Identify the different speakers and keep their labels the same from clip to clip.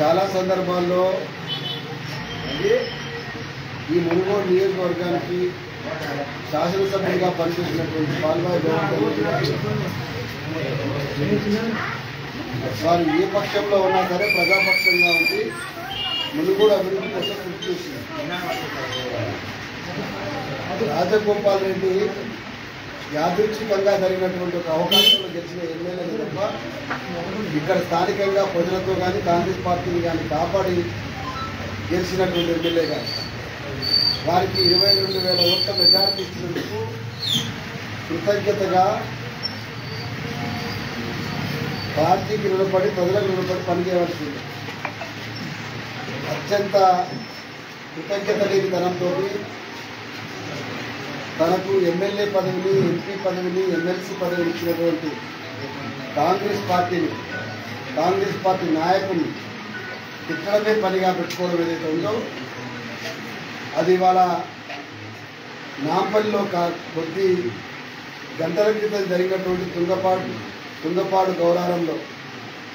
Speaker 1: చాలా సందర్భాల్లో ఈ మునుగోడు నియోజకవర్గానికి శాసనసభ్యుడిగా పనిచేసినటువంటి పాల్వాయి వారు ఏ పక్షంలో ఉన్నా సరే ప్రజాపక్షంగా ఉండి మునుగోడు అభివృద్ధి కోసం కృషి చేసింది. రాజగోపాల్ రెడ్డి యాదృచ్ఛికంగా జరిగినటువంటి ఒక అవకాశంలో గెలిచిన ఎమ్మెల్యేలు తప్ప ఇక్కడ స్థానికంగా ప్రజలతో కానీ కాంగ్రెస్ పార్టీని కానీ కాపాడి గెలిచినటువంటి ఎమ్మెల్యే గారు వారికి 22,000 ఓట్ల మెజారిటీ ఇచ్చినందుకు కృతజ్ఞతగా పార్టీకి రుణపడి ప్రజలకు రుణపడి పనిచేయవలసింది. అత్యంత కృతజ్ఞత లేని ధనంతో తనకు ఎమ్మెల్యే పదవిని, ఎంపీ పదవిని, ఎమ్మెల్సీ పదవిని ఇచ్చినటువంటి కాంగ్రెస్ పార్టీ నాయకుని తిట్టడమే పనిగా పెట్టుకోవడం ఏదైతే ఉందో అది ఇవాళ నాంపల్లిలో కొద్ది గంటల క్రితం జరిగినటువంటి తుంగపాడు గౌరారంలో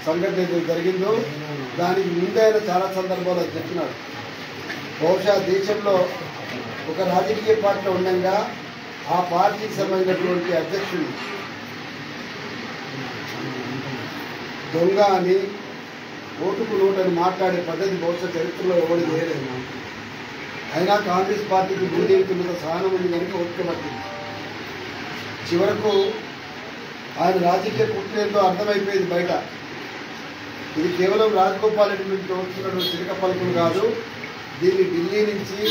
Speaker 1: సంఘటన ఏదైతే జరిగిందో దానికి ముందే ఆయన చాలా సందర్భాల్లో చెప్పినాడు. బహుశా దేశంలో ఒక రాజకీయ పార్టీలో ఉండగా ఆ పార్టీకి సంబంధించినటువంటి అధ్యక్షుడు దొంగ అని ఓటుకు నోటని మాట్లాడే పద్ధతి బహుశా చరిత్రలో ఎవరు చేయలేదు. అయినా కాంగ్రెస్ పార్టీకి బుద్ధితులతో సహనం ఉంది కనుక ఓపికబట్టింది. చివరకు ఆయన రాజకీయ కుట్రేంతో అర్థమైపోయింది బయట. ఇది కేవలం రాజగోపాల్ రెడ్డి నుంచి వస్తున్నటువంటి చిరక పలుకులు కాదు, దీన్ని ఢిల్లీ నుంచి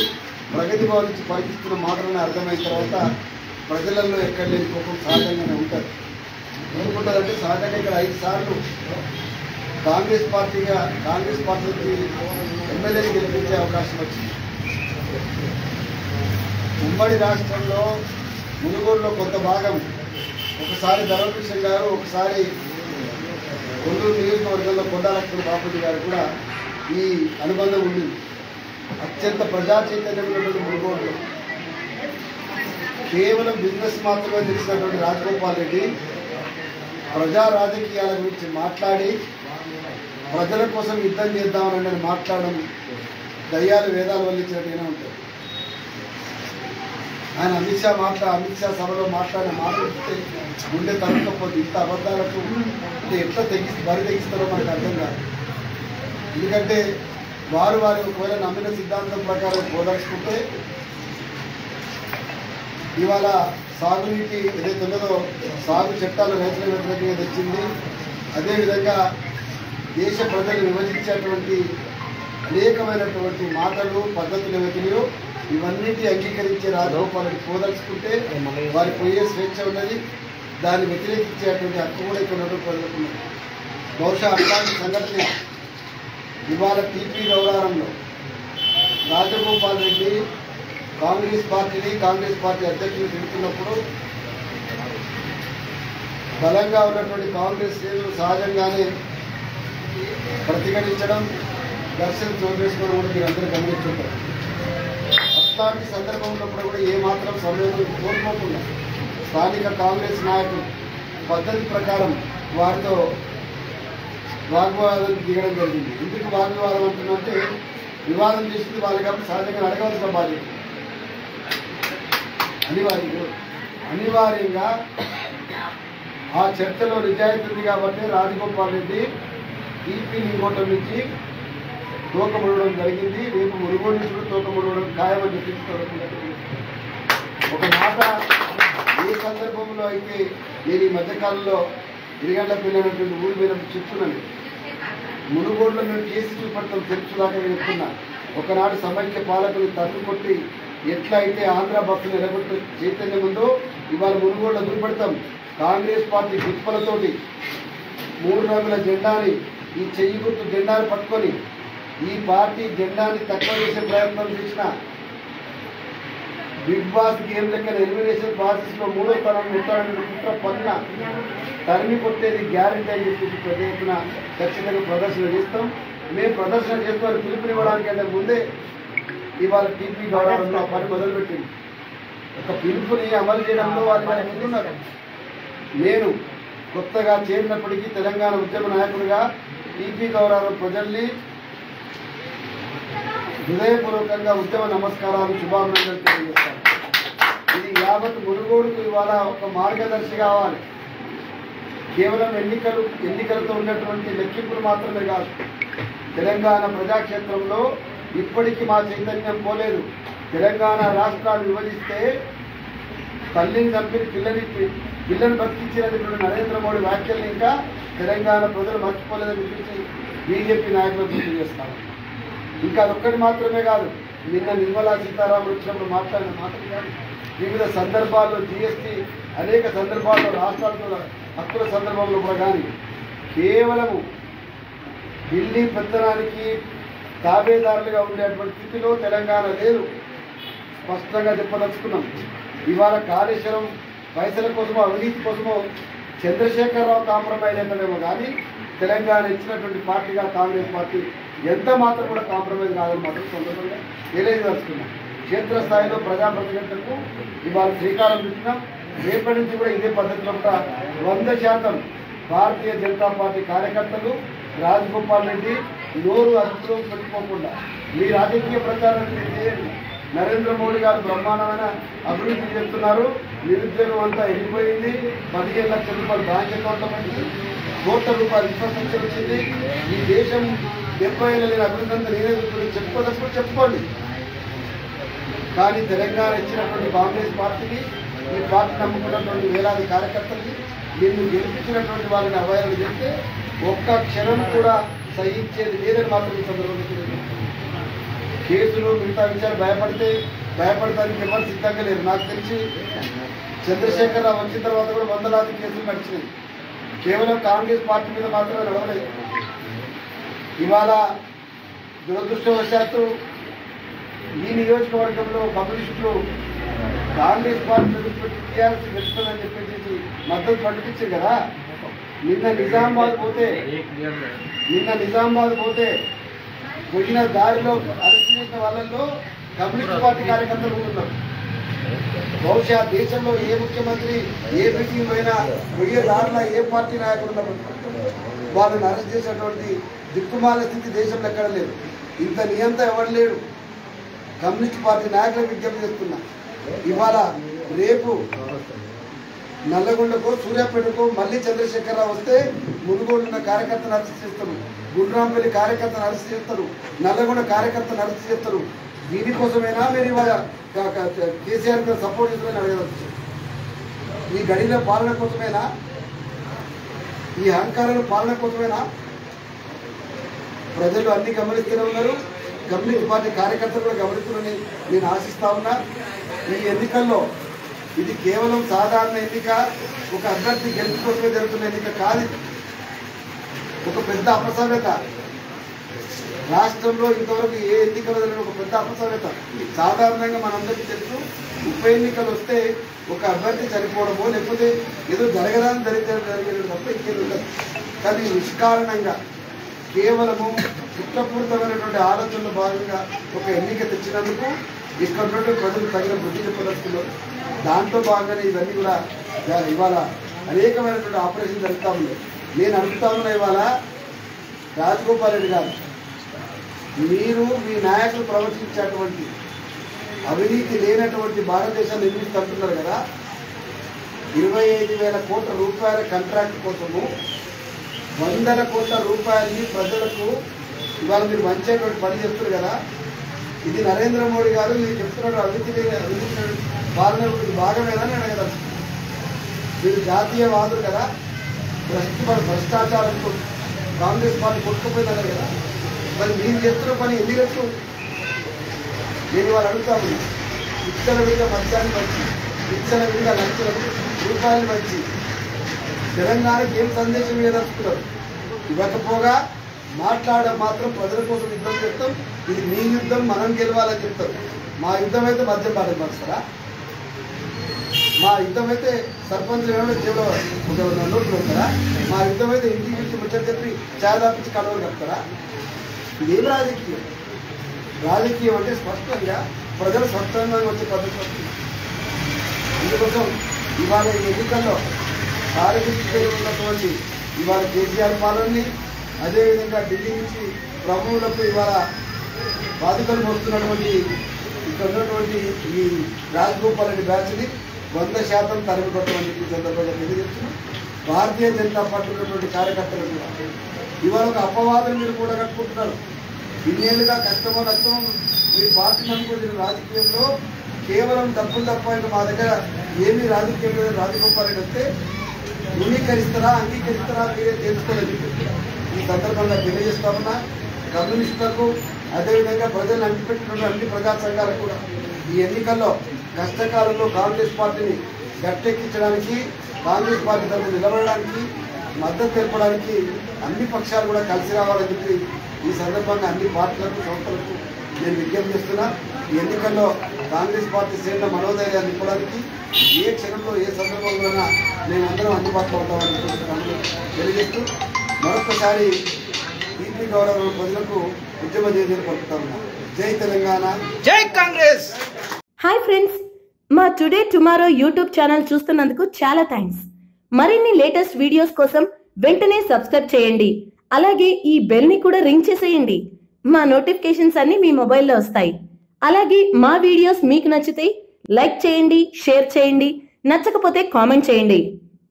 Speaker 1: ప్రగతి భవన్ నుంచి పలికిస్తున్న మాటలను అర్థమైన తర్వాత ప్రజలలో ఎక్కడ లేని కోపం సహజంగానే ఉంటుంది. ఏమనుకుంటారంటే సహజంగా ఇక్కడ 5 సార్లు కాంగ్రెస్ పార్టీకి ఎమ్మెల్యేని గెలిపించే అవకాశం వచ్చింది. ఉమ్మడి రాష్ట్రంలో మునుగోడులో కొంత భాగం ఒకసారి ధర్మకృష్ణ గారు, ఒకసారి కొల్లూరు నియోజకవర్గంలో కొండాలక్ష్మణ బాపూజీ గారు కూడా ఈ అనుబంధం ఉండింది. అత్యంత ప్రజా చైతన్యం ఉన్నటువంటి మునుగోడులో కేవలం బిజినెస్ మాత్రమే తెలిసినటువంటి రాజగోపాల్ రెడ్డి ప్రజా రాజకీయాల గురించి మాట్లాడి ప్రజల కోసం యుద్ధం చేద్దామని మాట్లాడడం దయ్యాలు వేదాలు వల్లించినట్టుగానే ఉంటుంది. ఆయన అమిత్ షా సభలో మాట్లాడిన మాటలు చూస్తే గుండె తరగకపోతే ఇంత అబద్ధాలకు అంటే ఎట్లా బరి తెగిస్తారో మనకు అర్థం కాదు. ఎందుకంటే వారు ఒకవేళ నమ్మిన సిద్ధాంతం ప్రకారం పోదలుచుకుంటే ఇవాళ సాగునీటి ఏదైతే ఉన్నదో సాగు చట్టాలు రైతుల వ్యతిరేకంగా తెచ్చింది. అదేవిధంగా దేశ ప్రజలు విభజించేటువంటి అనేకమైనటువంటి మాటలు పద్ధతులు ఏవైతున్నాయో ఇవన్నిటి అంగీకరించే రాజగోపాల్ రెడ్డి పోదలుచుకుంటే వారి పోయే స్వేచ్ఛ ఉన్నది. దాన్ని వ్యతిరేకించేటువంటి హక్కు కూడా ఇక్కడ ప్రజలకు ఉన్నది. బహుశా అట్లాంటి సంఘటన ఇవాళ టీపీ గౌరారంలో రాజగోపాల్ రెడ్డి కాంగ్రెస్ పార్టీ అధ్యక్షులు తిరుగుతున్నప్పుడు బలంగా ఉన్నటువంటి కాంగ్రెస్ శ్రేణులు సహజంగానే ప్రతిఘటించడం, ఘర్షణ చోటేసుకోవడం కూడా మీరు అందరూ గమనించుంటారు. అట్లాంటి సందర్భం ఉన్నప్పుడు కూడా ఏమాత్రం సమయం కోల్పోకుండా స్థానిక కాంగ్రెస్ నాయకులు పద్ధతి ప్రకారం వారితో వాగ్వాదానికి దిగడం జరిగింది. ఎందుకు వాగ్వాదం అంటున్నంటే వివాదం చేసింది వాళ్ళు కాబట్టి సహజంగా అడగవలసిన బాధ్యత అనివార్యంగా ఆ చర్చలో నిజాయితీ ఉంది కాబట్టి రాజగోపాల్ రెడ్డి టీపీ లింగోటం నుంచి తోకముడడం జరిగింది. రేపు మునుగోడు నుంచి కూడా తోకముడడం ఖాయమని చెప్పించుకోవడం. ఒక మాట ఏ సందర్భంలో అయితే నేను ఈ మధ్యకాలంలో ఇరుగంట పిల్లనటువంటి ఊరి మీద చెప్తున్నాను. మునుగోడులో నేను కేసు చూపడటం తెలుసులాగా చెప్తున్నా. ఒకనాడు సమైక్య పాలకులు తట్టుకొట్టి ఎట్లా అయితే ఆంధ్ర బస్సులు ఎలగొట్టు చైతన్యం ఉందో ఇవాళ మునుగోడులో చూపెడతాం. కాంగ్రెస్ పార్టీ గుర్తులతోటి 3 రంగుల జెండాని ఈ చెయ్యి గుర్తు జెండాను పట్టుకొని ఈ పార్టీ జెండాని తక్కువ చేసే ప్రయత్నం చేసిన బిగ్ బాస్ గేమ్ లెక్కన ఎలిమినేషన్ ప్రాసెస్ లో 3వ స్థానాన్ని ఉంటాడని కుట్ర పన్న తరిమి కొట్టేది గ్యారెంటీ అని చెప్పేసి పెద్ద ఎత్తున ఖచ్చితంగా ప్రదర్శన చేస్తాం. మేము ప్రదర్శన చేస్తున్న పిలుపునివ్వడానికి అంటే ముందే ఇవాళ టీపీ గౌరవంలో ఆ పని మొదలుపెట్టింది. ఒక పిలుపుని అమలు చేయడంలో వాళ్ళు ముందున్నారు. నేను కొత్తగా చేరినప్పటికీ తెలంగాణ ఉద్యమ నాయకుడిగా టీపీ గౌరవం ప్రజల్ని హృదయపూర్వకంగా ఉద్యమ నమస్కారాలు శుభాభినందనలు తెలియజేస్తాను. ఇది యావత్ మునుగోడుకు ఇవాళ ఒక మార్గదర్శి కావాలి. కేవలం ఎన్నికలతో ఉన్నటువంటి లెక్కింపులు మాత్రమే కాదు. తెలంగాణ ప్రజాక్షేత్రంలో ఇప్పటికీ మా చైతన్యం పోలేదు. తెలంగాణ రాష్ట్రాలు విభజిస్తే తల్లిని చంపిన పిల్లని బతికించినటువంటి నరేంద్ర మోడీ వ్యాఖ్యలు ఇంకా తెలంగాణ ప్రజలు మర్చిపోలేదని చెప్పి బీజేపీ నాయకులు గుర్తు చేస్తారు. ఇంకా అదొక్కటి మాత్రమే కాదు, నిన్న నిర్మలా సీతారామన్ వచ్చినప్పుడు మాట్లాడిన మాటలు కానీ వివిధ సందర్భాల్లో జీఎస్టీ అనేక సందర్భాల్లో రాష్ట్రాలతో హక్కుల సందర్భంలో కూడా కానీ కేవలము ఢిల్లీ పెత్తనానికి తాబేదారులుగా ఉండేటువంటి స్థితిలో తెలంగాణ లేదు. స్పష్టంగా చెప్పదలుచుకున్నాం. ఇవాళ కాళేశ్వరం పైసల కోసమో అవినీతి కోసమో చంద్రశేఖరరావు కాంప్రమైజ్ అయితేనేమో కానీ తెలంగాణ ఇచ్చినటువంటి పార్టీగా కాంగ్రెస్ పార్టీ ఎంత మాత్రం కూడా కాంప్రమైజ్ కాదని మాత్రం సందర్భంగా తెలియదలుచుకున్నాం. క్షేత్రస్థాయిలో ప్రజాప్రతినిధులకు ఇవాళ శ్రీకారం చుట్టినాం. రేపటి నుంచి కూడా ఇదే పద్ధతిలో కూడా 100% భారతీయ జనతా పార్టీ కార్యకర్తలు రాజగోపాల్ రెడ్డి నోరు అదుపులో పెట్టుకోకుండా మీ రాజకీయ ప్రచారం చేయండి. నరేంద్ర మోడీ గారు బ్రహ్మాండమైన అభివృద్ధి చేస్తున్నారు. నిరుద్యోగం అంతా వెళ్ళిపోయింది. 15 లక్షల రూపాయలు బ్యాంక్ అకౌంట్లో పడింది. కోట్ల రూపాయలు ఇన్ఫ్రాస్ట్రక్చర్ వచ్చింది. ఈ దేశం 70 ఏళ్ళ లేని అభివృద్ధి అంతా నేనే చెప్పుకోదప్పుడు చెప్పుకోండి. కానీ తెలంగాణ ఇచ్చినటువంటి కాంగ్రెస్ పార్టీకి ఈ పార్టీ నమ్ముకున్నటువంటి వేలాది కార్యకర్తలకి నిన్ను గెలిపించినటువంటి వాళ్ళని అవహేళన చేస్తే ఒక్క క్షణం కూడా సహించేది లేదని మాత్రం ఈ సందర్భంగా కేసులు మిగతా విషయాలు భయపడటానికి ఎవరు సిద్ధంగా లేరు. నాకు తెలిసి చంద్రశేఖరరావు వచ్చిన తర్వాత కూడా 100,000 కేసులు నడిచినాయి. కేవలం కాంగ్రెస్ పార్టీ మీద మాత్రమే నడవలేదు. ఇవాళ దురదృష్టవశాత్తు ఈ నియోజకవర్గంలో కమ్యూనిస్టులు కాంగ్రెస్ పార్టీ వదిలిపెట్టి టీఆర్ఎస్ గెలుస్తుందని చెప్పేసి మద్దతు ప్రకటించారు కదా. నిన్న నిజామాబాద్ పోతే పోయిన దారిలో అరెస్ట్ చేసిన వాళ్ళల్లో కమ్యూనిస్ట్ పార్టీ కార్యకర్తలు ఉన్నారు. బహుశా దేశంలో ఏ ముఖ్యమంత్రి ఏ మీటింగ్ పోయినా పోయే దారిలో ఏ పార్టీ నాయకుడు వాళ్ళని అరెస్ట్ చేసేటువంటి దిక్కుమాల స్థితి దేశంలో ఎక్కడ లేదు. ఇంత నియంత ఎవరు లేడు. కమ్యూనిస్ట్ పార్టీ నాయకులకు విజ్ఞప్తి చేస్తున్నా. ఇవాళ రేపు నల్లగొండకో సూర్యాపేటకో మళ్ళీ చంద్రశేఖరరావు వస్తే మునుగోడున్న కార్యకర్తను అరెస్ట్ చేస్తారు, గుండ్రాంపల్లి కార్యకర్తను అరెస్ట్ చేస్తారు, నల్లగొండ కార్యకర్తను అరెస్ట్ చేస్తారు. దీనికోసమైనా మీరు ఇవాళ కేసీఆర్ మీద సపోర్ట్ చేస్తామని అడగవచ్చు. ఈ గడిల పాలన కోసమేనా, ఈ అహంకారాల పాలన కోసమేనా? ప్రజలు అన్ని గమనిస్తూనే ఉన్నారు. కమ్యూనిస్ట్ పార్టీ కార్యకర్తలు కూడా గమనిస్తున్నారని నేను ఆశిస్తా ఉన్నా. ఈ ఎన్నికల్లో ఇది కేవలం సాధారణ ఎన్నిక, ఒక అభ్యర్థి గెలుపు కోసమే జరుగుతున్న ఎన్నిక కాదు. ఒక పెద్ద అపసవ్యత. రాష్ట్రంలో ఇంతవరకు ఏ ఎన్నికలు జరిగిన ఒక పెద్ద అపసవ్యత. సాధారణంగా మనందరికీ తెలుసు, ఉప ఎన్నికలు వస్తే ఒక అభ్యర్థి చనిపోవడమో లేకపోతే ఏదో జరగడానికి జరిగేది తప్ప ఇంకేది ఉండదు. కానీ నిష్కారణంగా కేవలము కుట్రపూరితమైనటువంటి ఆలోచనలో భాగంగా ఒక ఎన్నిక తెచ్చినందుకు ఇక్కడ నుండి ప్రజలు తగిన బుద్ధి చెప్పదలుచుకున్నారు. దాంట్లో భాగంగానే ఇవన్నీ కూడా ఇవాళ అనేకమైనటువంటి ఆపరేషన్ జరుగుతూ ఉంది. నేను అడుగుతా ఉన్నా ఇవాళ రాజగోపాల్ రెడ్డి గారు, మీరు మీ నాయకులు ప్రవర్తించేటువంటి అవినీతి లేనటువంటి భారతదేశాన్ని నిర్మిస్తుంటున్నారు కదా. 25,000 కోట్ల రూపాయల కాంట్రాక్ట్ కోసము 100 కోట్ల రూపాయలని ప్రజలకు ఇవాళ మీరు మంచిటువంటి పని చేస్తారు కదా. ఇది నరేంద్ర మోడీ గారు మీరు చెప్తున్నారు అవినీతి పాలన భాగమేనని అడగదా. మీరు జాతీయవాదులు కదా, భ్రష్టాచారంతో కాంగ్రెస్ పార్టీ కొట్టుకుపోయిందన్నారు కదా. మరి మీరు చేస్తున్న పని ఎన్ని రెట్లు? నేను వాళ్ళు అడుగుతాము. ఇచ్చల మీద మద్యాన్ని మంచి, ఇచ్చల మీద లక్షల రూపాయలు మంచి తెలంగాణకి ఏం సందేశం ఏదలుచుకున్నారు? ఇవ్వకపోగా మాట్లాడడం మాత్రం ప్రజల కోసం యుద్ధం చేస్తాం, ఇది మీ యుద్ధం, మనం గెలవాలని చెప్తారు. మా యుద్ధం అయితే మద్యం పాటలు పరుస్తారా? మా యుద్ధం అయితే సర్పంచ్ జేబులో నోట్లు పెడతారా? మా యుద్ధం అయితే ఇంటికి పిలిచి ముచ్చట చెప్పి ఛాయ్ తాపించి కడవలు కడతారా? ఇదేం రాజకీయం? రాజకీయం అంటే స్పష్టంగా ప్రజలు స్వచ్ఛంగా వచ్చే పద్ధతి వస్తుంది. అందుకోసం ఇవాళ ఈ ఎన్నికల్లో ఆరోగ్య ఉన్నటువంటి ఇవాళ కేసీఆర్ పాలనని, అదేవిధంగా ఢిల్లీ నుంచి ప్రభువులకు ఇవాళ బాధితులు వస్తున్నటువంటి ఇక్కడ ఉన్నటువంటి ఈ రాజగోపాల్ రెడ్డి బ్యాచ్ని 100% తరిమి కొట్టమని ఈ సందర్భంగా తెలియజేస్తున్నాం. భారతీయ జనతా పార్టీ ఉన్నటువంటి కార్యకర్తలు కూడా ఇవాళ ఒక అపవాదం మీరు కూడా కట్టుకుంటున్నారు. ఇన్నేళ్లుగా కష్టమో నష్టమో మీ పార్టీ నమ్ముకుని రాజకీయంలో కేవలం డబ్బులు తప్ప ఇంకా మా దగ్గర ఏమీ రాజకీయం లేదు. రాజగోపాల్ రెడ్డి వస్తే ధృవీకరిస్తారా అంగీకరిస్తారా మీరే తెలుసుకోలేదు. ఈ సందర్భంగా తెలియజేస్తామన్నా కమ్యూనిస్టులకు అదేవిధంగా ప్రజలను అంటిపెట్టిన అన్ని ప్రజా సంఘాలకు కూడా ఈ ఎన్నికల్లో కష్టకాలంలో కాంగ్రెస్ పార్టీని గట్టెక్కించడానికి కాంగ్రెస్ పార్టీ తరఫున నిలబడడానికి మద్దతు తెలపడానికి అన్ని పక్షాలు కూడా కలిసి రావాలని చెప్పి ఈ సందర్భంగా అన్ని పార్టీలకు సంస్థలకు నేను విజ్ఞప్తి చేస్తున్నా. ఈ ఎన్నికల్లో కాంగ్రెస్ పార్టీ శ్రేణుల మనోధైర్యాన్ని నింపడానికి ఏ క్షణంలో ఏ సందర్భంలోనైనా మేమందరం అందుబాటులో ఉంటామని తెలియజేస్తూ మరొకసారి టీపీ గౌరవ ప్రజలకు ఉద్యమ జయజయలు పలుకుతాము. జై తెలంగాణ,
Speaker 2: జై కాంగ్రెస్.
Speaker 3: హాయ్ ఫ్రెండ్స్, మా టుడే టుమారో యూట్యూబ్ ఛానల్ చూస్తున్నందుకు చాలా థ్యాంక్స్. మరిన్ని లేటెస్ట్ వీడియోస్ కోసం వెంటనే సబ్స్క్రైబ్ చేయండి. అలాగే ఈ బెల్ ని కూడా రింగ్ చేసేయండి. మా నోటిఫికేషన్స్ అన్ని మీ మొబైల్లో వస్తాయి. అలాగే మా వీడియోస్ మీకు నచ్చితే లైక్ చేయండి, షేర్ చేయండి, నచ్చకపోతే కామెంట్ చేయండి.